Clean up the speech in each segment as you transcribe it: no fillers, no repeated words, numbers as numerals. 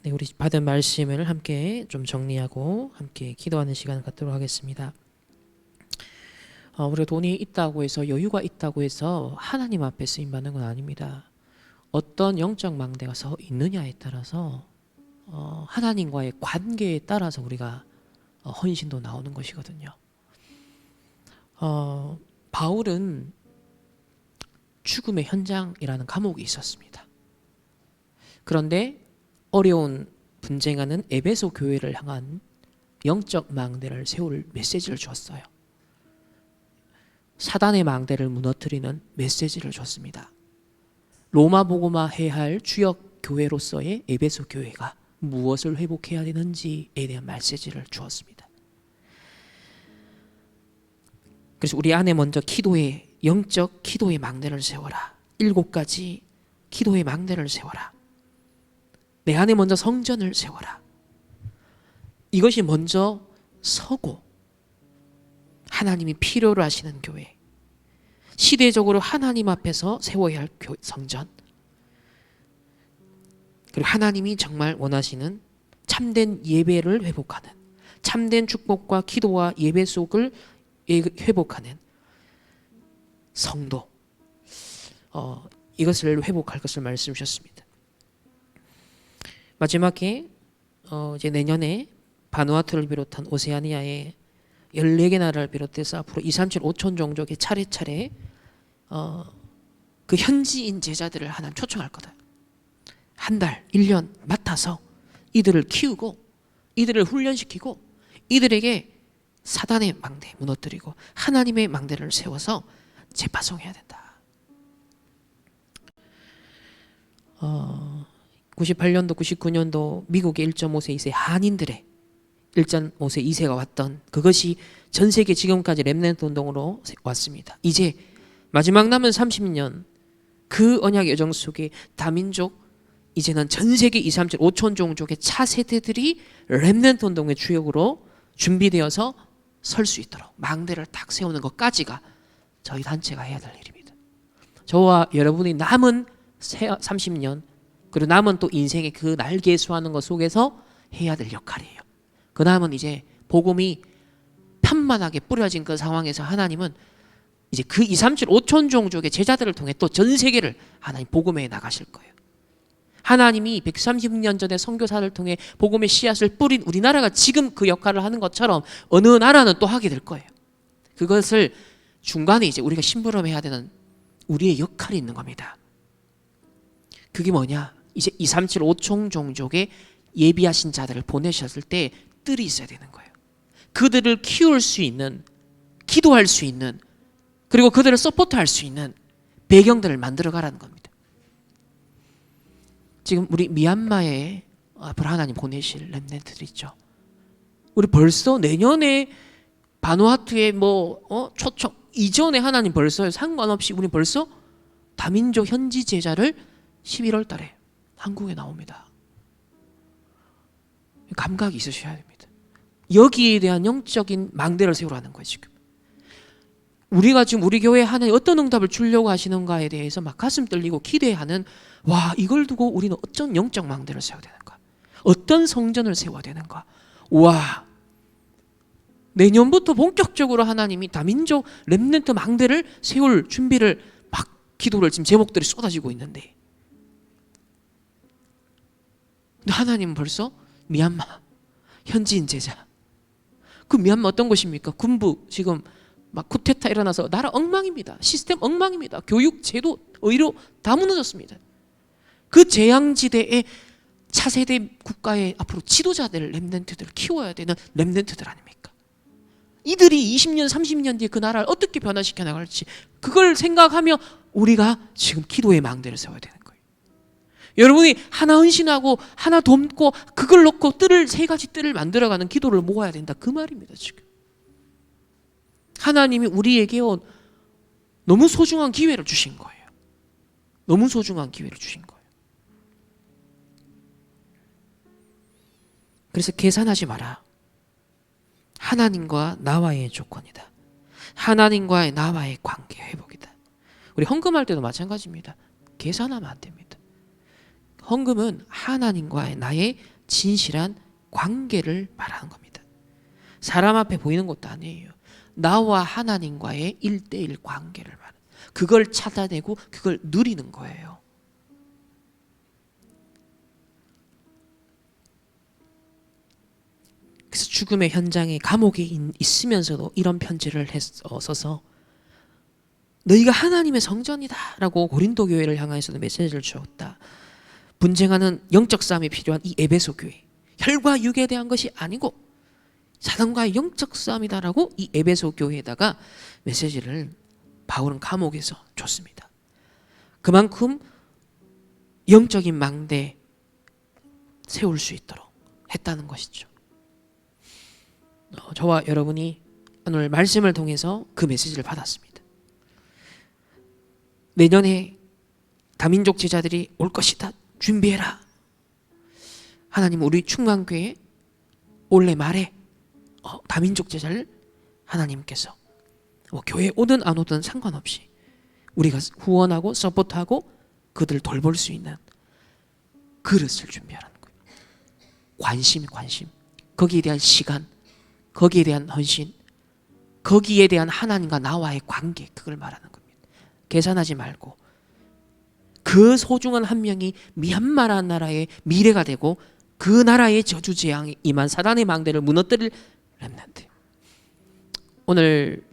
네, 우리 받은 말씀을 함께 좀 정리하고 함께 기도하는 시간을 갖도록 하겠습니다. 우리가 돈이 있다고 해서 여유가 있다고 해서 하나님 앞에 쓰임받는 건 아닙니다. 어떤 영적 망대가 서 있느냐에 따라서 하나님과의 관계에 따라서 우리가 헌신도 나오는 것이거든요. 바울은 죽음의 현장이라는 감옥이 있었습니다. 그런데 어려운 분쟁하는 에베소 교회를 향한 영적 망대를 세울 메시지를 줬어요. 사단의 망대를 무너뜨리는 메시지를 줬습니다. 로마 복음화 해야 할 주역 교회로서의 에베소 교회가 무엇을 회복해야 되는지에 대한 메시지를 주었습니다. 그래서 우리 안에 먼저 기도의 영적 기도의 망대를 세워라. 7가지 기도의 망대를 세워라. 내 안에 먼저 성전을 세워라. 이것이 먼저 서고 하나님이 필요로 하시는 교회, 시대적으로 하나님 앞에서 세워야 할 성전, 그리고 하나님이 정말 원하시는 참된 예배를 회복하는, 참된 축복과 기도와 예배 속을 회복하는 성도, 이것을 회복할 것을 말씀 주셨습니다. 마지막에 이제 내년에 바누아투를 비롯한 오세아니아의 14개 나라를 비롯해서 앞으로 237 5천 종족의 차례차례 그 현지인 제자들을 하나님 초청할 거다. 한 달, 1년 맡아서 이들을 키우고 이들을 훈련시키고 이들에게 사단의 망대 무너뜨리고 하나님의 망대를 세워서 재파송해야 된다. 98년도, 99년도 미국의 1.5세, 2세 한인들의 1.5세, 2세가 왔던 그것이 전 세계 지금까지 렘넌트 운동으로 왔습니다. 이제 마지막 남은 30년 그 언약 여정 속에 다민족, 이제는 전 세계 237 5천 종족의 차세대들이 렘넌트 운동의 주역으로 준비되어서 설 수 있도록 망대를 딱 세우는 것까지가 저희 단체가 해야 될 일입니다. 저와 여러분이 남은 30년 그리고 남은 또 인생의 그 날개 수하는 것 속에서 해야 될 역할이에요. 그 다음은 이제 복음이 편만하게 뿌려진 그 상황에서 하나님은 이제 그 237 5천 종족의 제자들을 통해 또 전 세계를 하나님 복음에 나가실 거예요. 하나님이 130년 전에 선교사를 통해 복음의 씨앗을 뿌린 우리나라가 지금 그 역할을 하는 것처럼 어느 나라는 또 하게 될 거예요. 그것을 중간에 이제 우리가 심부름해야 되는 우리의 역할이 있는 겁니다. 그게 뭐냐? 이제 237 5천 종족의 예비하신 자들을 보내셨을 때 뜰이 있어야 되는 거예요. 그들을 키울 수 있는, 기도할 수 있는, 그리고 그들을 서포트할 수 있는 배경들을 만들어 가라는 겁니다. 지금 우리 미얀마에 앞으로 하나님 보내실 렘넌트들 있죠. 우리 벌써 내년에 바누아투에 초청 이전에 하나님 벌써 상관없이 우리 벌써 다민족 현지 제자를 11월 달에 한국에 나옵니다. 감각이 있으셔야 됩니다. 여기에 대한 영적인 망대를 세우라는 거예요. 지금 우리가 지금 우리 교회에 하나님 어떤 응답을 주려고 하시는가에 대해서 막 가슴 떨리고 기대하는, 와, 이걸 두고 우리는 어떤 영적 망대를 세워야 되는가, 어떤 성전을 세워야 되는가. 와, 내년부터 본격적으로 하나님이 다민족 렘넌트 망대를 세울 준비를 막 기도를 지금 제목들이 쏟아지고 있는데, 하나님은 벌써 미얀마 현지인 제자, 그 미얀마 어떤 곳입니까? 군부 지금 막 쿠데타 일어나서 나라 엉망입니다. 시스템 엉망입니다. 교육, 제도, 의료 다 무너졌습니다. 그 재앙지대에 차세대 국가의 앞으로 지도자들, 렘넌트들을 키워야 되는 렘넌트들 아닙니까? 이들이 20년, 30년 뒤에 그 나라를 어떻게 변화시켜 나갈지 그걸 생각하며 우리가 지금 기도의 망대를 세워야 되는 거예요. 여러분이 하나 헌신하고 하나 돕고 그걸 놓고 뜰을, 3가지 뜰을 만들어가는 기도를 모아야 된다, 그 말입니다. 지금 하나님이 우리에게 너무 소중한 기회를 주신 거예요. 너무 소중한 기회를 주신 거예요. 그래서 계산하지 마라. 하나님과 나와의 조건이다. 하나님과의 나와의 관계 회복이다. 우리 헌금할 때도 마찬가지입니다. 계산하면 안 됩니다. 헌금은 하나님과의 나의 진실한 관계를 말하는 겁니다. 사람 앞에 보이는 것도 아니에요. 나와 하나님과의 1:1 관계를 말하는, 그걸 찾아내고 그걸 누리는 거예요. 그래서 죽음의 현장에 감옥에 있으면서도 이런 편지를 써서 너희가 하나님의 성전이다 라고 고린도 교회를 향해서도 메시지를 주었다. 분쟁하는 영적 싸움이 필요한 이 에베소 교회, 혈과 육에 대한 것이 아니고 사단과의 영적 싸움이다라고 이 에베소 교회에다가 메시지를 바울은 감옥에서 줬습니다. 그만큼 영적인 망대 세울 수 있도록 했다는 것이죠. 저와 여러분이 오늘 말씀을 통해서 그 메시지를 받았습니다. 내년에 다민족 제자들이 올 것이다. 준비해라. 하나님은 우리 충만교회 올해 말에 다민족 제자를 하나님께서 교회에 오든 안 오든 상관없이 우리가 후원하고 서포트하고 그들을 돌볼 수 있는 그릇을 준비하라는 거예요. 관심. 거기에 대한 시간, 거기에 대한 헌신, 거기에 대한 하나님과 나와의 관계, 그걸 말하는 겁니다. 계산하지 말고 그 소중한 한 명이 미얀마라는 나라의 미래가 되고 그 나라의 저주재앙이 임한 사단의 망대를 무너뜨릴 렘넌트. 오늘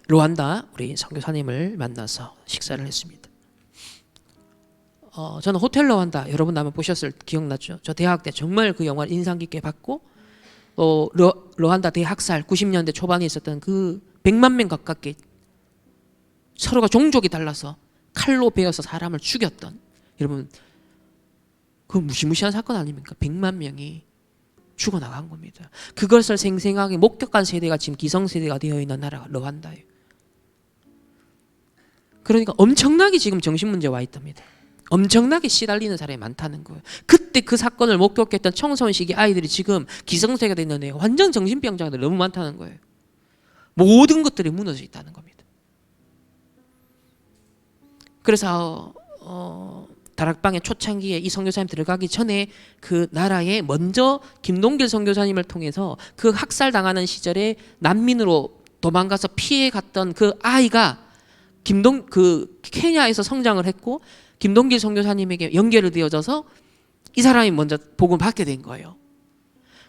루안다 우리 선교사님을 만나서 식사를 했습니다. 저는 호텔 루안다 여러분 아마 보셨을 기억나죠? 저 대학 때 정말 그 영화를 인상 깊게 봤고 루안다 대학살 90년대 초반에 있었던 그 100만 명 가깝게 서로가 종족이 달라서 칼로 베어서 사람을 죽였던, 여러분 그 무시무시한 사건 아닙니까? 100만 명이 죽어나간 겁니다. 그것을 생생하게 목격한 세대가 지금 기성세대가 되어 있는 나라가 루안다예요. 그러니까 엄청나게 지금 정신문제 와 있답니다. 엄청나게 시달리는 사람이 많다는 거예요. 그때 그 사건을 목격했던 청소년 시기 아이들이 지금 기성세대가 됐는데 완전 정신병자들 너무 많다는 거예요. 모든 것들이 무너져 있다는 겁니다. 그래서 다락방의 초창기에 이 선교사님 들어가기 전에 그 나라에 먼저 김동길 선교사님을 통해서 그 학살당하는 시절에 난민으로 도망가서 피해 갔던 그 아이가 그 케냐에서 성장을 했고 김동길 선교사님에게 연결이 되어져서 이 사람이 먼저 복음을 받게 된 거예요.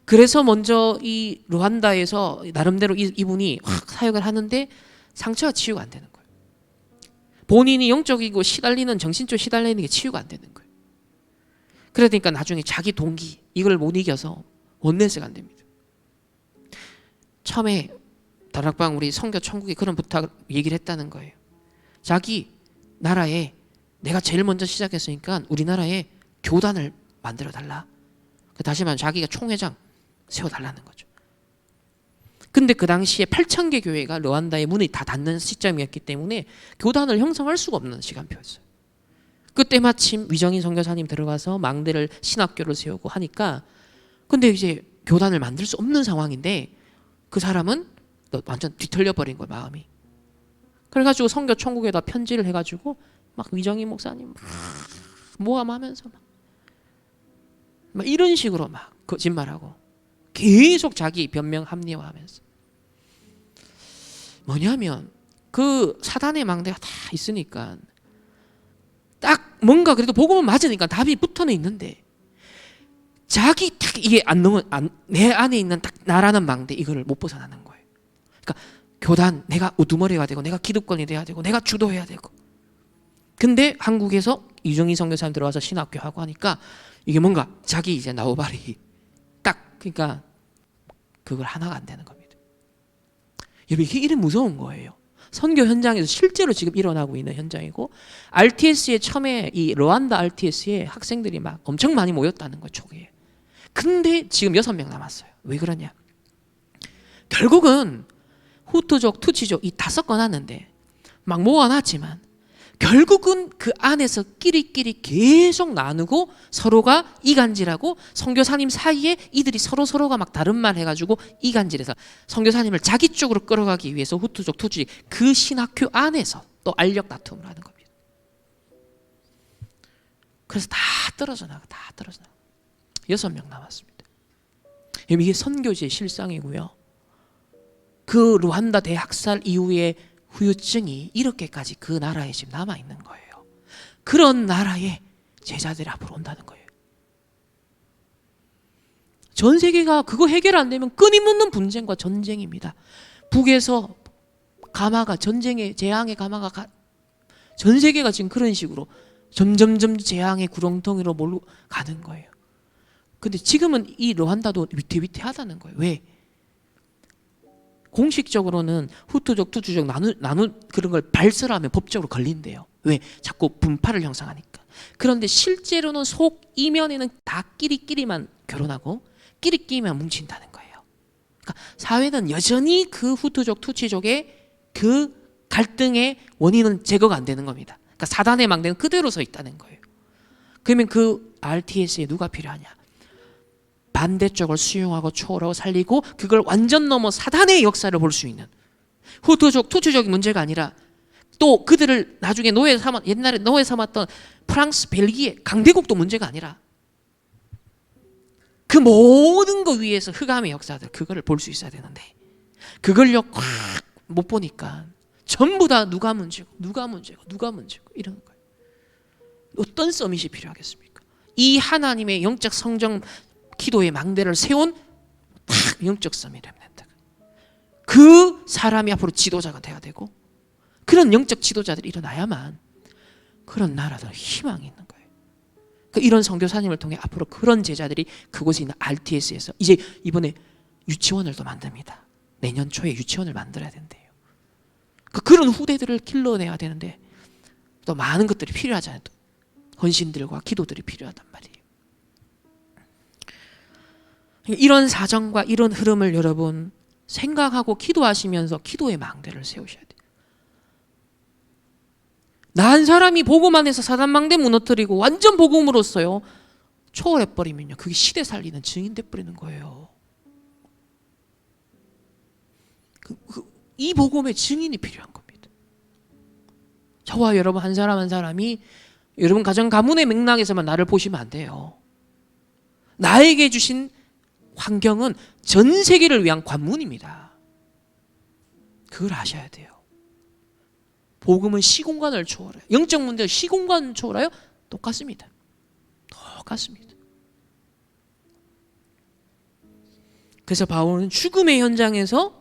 그래서 먼저 이 루안다에서 나름대로 이분이 확 사역을 하는데 상처가 치유가 안 되는 거예요. 본인이 영적이고 시달리는, 정신적으로 시달리는 게 치유가 안 되는 거예요. 그러니까 나중에 자기 동기 이걸 못 이겨서 원내스가 안 됩니다. 처음에 다락방 우리 선교 천국에 그런 부탁 얘기를 했다는 거예요. 자기 나라에 내가 제일 먼저 시작했으니까 우리나라에 교단을 만들어 달라. 다시 말하면 자기가 총회장 세워달라는 거죠. 근데 그 당시에 8,000개 교회가 루안다의 문이 다 닫는 시점이었기 때문에 교단을 형성할 수가 없는 시간표였어요. 그때 마침 위정인 선교사님 들어가서 망대를 신학교를 세우고 하니까, 근데 이제 교단을 만들 수 없는 상황인데 그 사람은 완전 뒤틀려 버린 거예요, 마음이. 그래가지고 선교 천국에다 편지를 해가지고 막 위정인 목사님 막 모함하면서 막 이런 식으로 막 거짓말하고 계속 자기 변명 합리화하면서, 뭐냐면 그 사단의 망대가 다 있으니까 딱 뭔가 그래도 복음은 맞으니까 답이 붙어는 있는데 자기 딱 이게 내 안에 있는 딱 나라는 망대 이거를 못 벗어나는 거예요. 그러니까 교단 내가 우두머리가 되고 내가 기득권이 돼야 되고 내가 주도해야 되고, 근데 한국에서 유정희 선교사님 들어와서 신학교 하고 하니까 이게 뭔가 자기 이제 나우발이 딱, 그러니까 그걸 하나가 안 되는 겁니다. 여러분 이게 이래 무서운 거예요. 선교 현장에서 실제로 지금 일어나고 있는 현장이고, RTS에 처음에 이 루안다 RTS에 학생들이 막 엄청 많이 모였다는 거 초기에. 근데 지금 6명 남았어요. 왜 그러냐? 결국은 후투족, 투치족 이 다 섞어놨는데 막 모아놨지만 결국은 그 안에서 끼리끼리 계속 나누고 서로가 이간질하고 선교사님 사이에 이들이 서로가 막 다른 말 해가지고 이간질해서 선교사님을 자기 쪽으로 끌어가기 위해서 후투족, 투주족 그 신학교 안에서 또 알력 다툼을 하는 겁니다. 그래서 다 떨어져 나가. 6명 남았습니다. 이게 선교지의 실상이고요. 그 루안다 대학살 이후의 후유증이 이렇게까지 그 나라에 지금 남아있는 거예요. 그런 나라에 제자들이 앞으로 온다는 거예요. 전 세계가 그거 해결 안 되면 끊임없는 분쟁과 전쟁입니다. 북에서 가마가 전쟁의 재앙의 가마가 전 세계가 지금 그런 식으로 점점점 재앙의 구렁텅이로 몰고 가는 거예요. 근데 지금은 이 르완다도 위태위태하다는 거예요. 왜? 공식적으로는 후투족, 투투족 나누 그런 걸 발설하면 법적으로 걸린대요. 왜? 자꾸 분파를 형성하니까. 그런데 실제로는 속 이면에는 다 끼리끼리만 결혼하고 끼리끼리만 뭉친다는 거예요. 그러니까 사회는 여전히 그 후투족, 투치족의 그 갈등의 원인은 제거가 안 되는 겁니다. 그러니까 사단의 망대는 그대로 서 있다는 거예요. 그러면 그 RTS에 누가 필요하냐? 반대쪽을 수용하고 초월하고 살리고 그걸 완전 넘어 사단의 역사를 볼 수 있는 후투족, 투치족이 문제가 아니라 또 그들을 나중에 옛날에 노예 삼았던 프랑스, 벨기에, 강대국도 문제가 아니라 그 모든 거 위에서 흑암의 역사들 그거를 볼 수 있어야 되는데 그걸요 꽉 못 보니까 전부 다 누가 문제고 이러는 거예요. 어떤 서밋이 필요하겠습니까? 이 하나님의 영적 성정 기도의 망대를 세운 딱 영적 서밋 렘넌트. 그 사람이 앞으로 지도자가 돼야 되고 그런 영적 지도자들이 일어나야만 그런 나라들 희망이 있는 거예요. 이런 선교사님을 통해 앞으로 그런 제자들이 그곳에 있는 RTS에서 이제 이번에 유치원을 또 만듭니다. 내년 초에 유치원을 만들어야 된대요. 그런 후대들을 길러내야 되는데 또 많은 것들이 필요하잖아요. 또 헌신들과 기도들이 필요하단 말이에요. 이런 사정과 이런 흐름을 여러분 생각하고 기도하시면서 기도의 망대를 세우셔야 돼요. 나 한 사람이 복음 안에서 사단 망대 무너뜨리고 완전 복음으로써요 초월해버리면요 그게 시대 살리는 증인 돼버리는 거예요. 이 복음의 증인이 필요한 겁니다. 저와 여러분 한 사람 한 사람이 여러분 가정 가문의 맥락에서만 나를 보시면 안 돼요. 나에게 주신 환경은 전 세계를 위한 관문입니다. 그걸 아셔야 돼요. 복음은 시공간을 초월해요. 영적 문제가 시공간을 초월해요? 똑같습니다. 그래서 바울은 죽음의 현장에서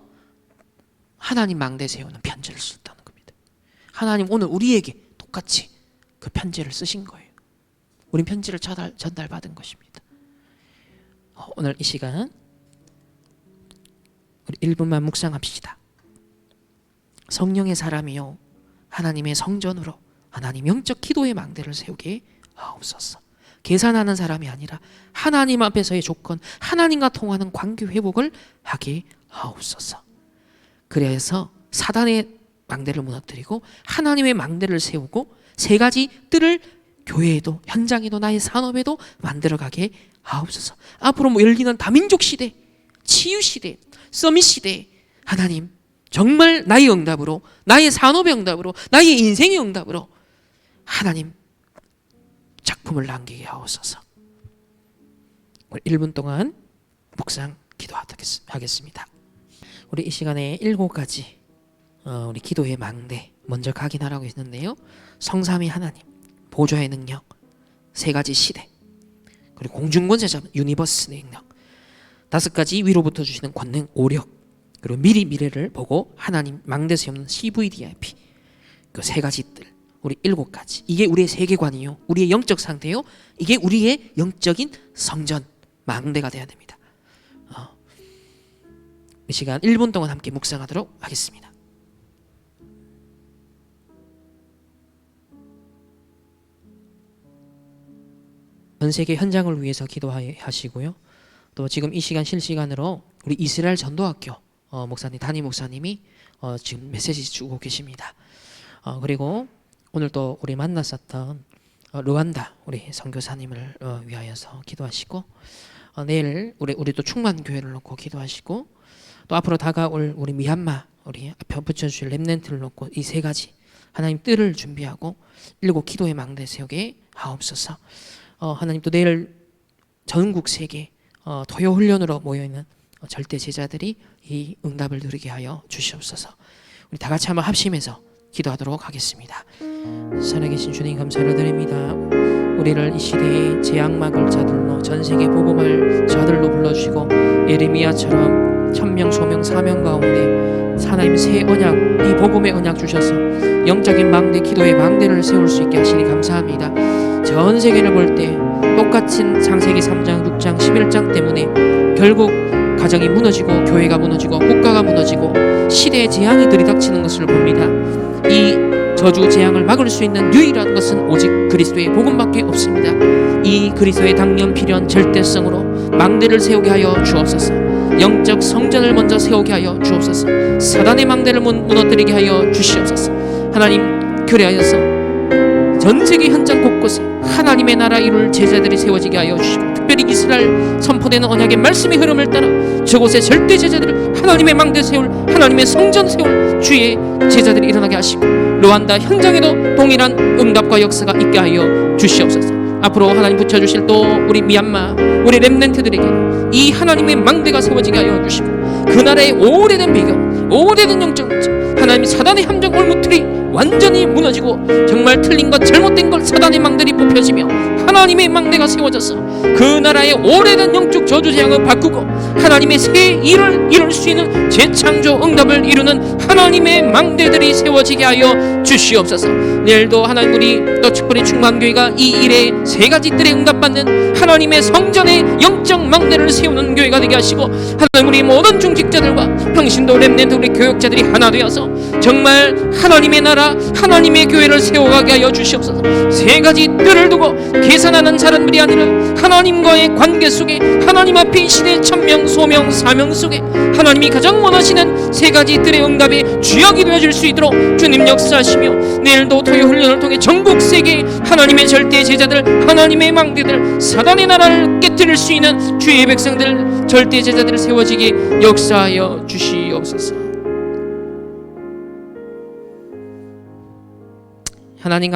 하나님 망대 세우는 편지를 썼다는 겁니다. 하나님 오늘 우리에게 똑같이 그 편지를 쓰신 거예요. 우린 편지를 전달받은 것입니다. 오늘 이 시간 우리 1분만 묵상합시다. 성령의 사람이요 하나님의 성전으로 하나님 영적 기도의 망대를 세우게 하옵소서. 계산하는 사람이 아니라 하나님 앞에서의 조건, 하나님과 통하는 관계 회복을 하게 하옵소서. 그래서 사단의 망대를 무너뜨리고 하나님의 망대를 세우고 세 가지 뜰을 교회에도 현장에도 나의 산업에도 만들어가게 하옵소서. 앞으로 열리는 다민족 시대, 치유 시대, 서밋 시대 하나님 정말 나의 응답으로 나의 산업의 응답으로 나의 인생의 응답으로 하나님 작품을 남기게 하옵소서. 1분 동안 묵상 기도하겠습니다. 우리 이 시간에 7가지 우리 기도의 망대 먼저 각인하라고 했는데요. 성삼위 하나님, 보좌의 능력, 3가지 시대, 그리고 공중권세 잡은 유니버스의 능력, 5가지 위로부터 주시는 권능, 오력, 그리고 미리 미래를 보고 하나님 망대 세우는 CVDIP, 그 3가지 뜰, 우리 7가지. 이게 우리의 세계관이요, 우리의 영적 상태요, 이게 우리의 영적인 성전 망대가 돼야 됩니다. 이 시간 1분 동안 함께 묵상하도록 하겠습니다. 전 세계 현장을 위해서 기도하시고요. 또 지금 이 시간 실시간으로 우리 이스라엘 전도학교 목사님, 담임 목사님이 지금 메시지 주고 계십니다. 그리고 오늘 또 우리 만났었던 르완다 우리 선교사님을 위하여서 기도하시고, 내일 우리 또 충만교회를 놓고 기도하시고, 또 앞으로 다가올 우리 미얀마 우리 앞에 붙여주실 렘넌트를 놓고 이 3가지 하나님 뜰을 준비하고 7 기도의 망대 세우게 하옵소서. 하나님 또 내일 전국 세계 토요 훈련으로 모여있는 절대 제자들이 이 응답을 누리게 하여 주시옵소서. 우리 다 같이 한번 합심해서 기도하도록 하겠습니다. 살아계신 주님 감사를 드립니다. 우리를 이 시대의 재앙막을 자들로, 전세계 복음할 자들로 불러주시고 예레미야처럼 천명 소명 사명 가운데 하나님 새 언약, 이 복음의 언약 주셔서 영적인 망대, 기도의 망대를 세울 수 있게 하시니 감사합니다. 전 세계를 볼 때 똑같은 창세기 3장, 6장, 11장 때문에 결국 가정이 무너지고 교회가 무너지고 국가가 무너지고 시대의 재앙이 들이닥치는 것을 봅니다. 이 저주 재앙을 막을 수 있는 유일한 것은 오직 그리스도의 복음밖에 없습니다. 이 그리스도의 당면 필연 절대성으로 망대를 세우게 하여 주옵소서. 영적 성전을 먼저 세우게 하여 주옵소서. 사단의 망대를 무너뜨리게 하여 주시옵소서. 하나님 그리하여서 전 세계 현장 곳곳에 하나님의 나라 이룰 제자들이 세워지게 하여 주시고, 특별히 이스라엘 선포되는 언약의 말씀의 흐름을 따라 저곳에 절대 제자들을 하나님의 망대 세울, 하나님의 성전 세울 주의 제자들이 일어나게 하시고, 르완다 현장에도 동일한 응답과 역사가 있게 하여 주시옵소서. 앞으로 하나님 붙여주실 또 우리 미얀마, 우리 렘넌트들에게 이 하나님의 망대가 세워지게 하여 주시고, 그 나라의 오래된 비경, 오래된 영적 하나님 사단의 함정 올무틀이 완전히 무너지고 정말 틀린 것, 잘못된 걸 사단의 망대리 뽑혀지며 하나님의 망대가 세워져서 그 나라의 오래된 영적 저주 재앙을 바꾸고 하나님의 새 일을 이룰 수 있는 재창조 응답을 이루는 하나님의 망대들이 세워지게 하여 주시옵소서. 내일도 하나님 우리 또 특별히 충만교회가 이 일에 세 가지 뜰에 응답받는 하나님의 성전의 영적 망대를 세우는 교회가 되게 하시고, 하나님 우리 모든 중직자들과 평신도 렘넌트 우리 교역자들이 하나 되어서 정말 하나님의 나라, 하나님의 교회를 세워가게 하여 주시옵소서. 세 가지 뜰을 두고 계산하는 사람들이 아니라 하나님과의 관계 속에, 하나님 앞에 이 시대의 천명 소명 사명 속에 하나님이 가장 원하시는 세 가지 뜰의 응답에 주역이 되어줄 수 있도록 주님 역사하시며, 내일도 토요 훈련을 통해 전국 세계 하나님의 절대 제자들, 하나님의 망대들, 사단의 나라를 깨뜨릴 수 있는 주의 백성들, 절대 제자들을 세워지게 역사하여 주시옵소서. 하나님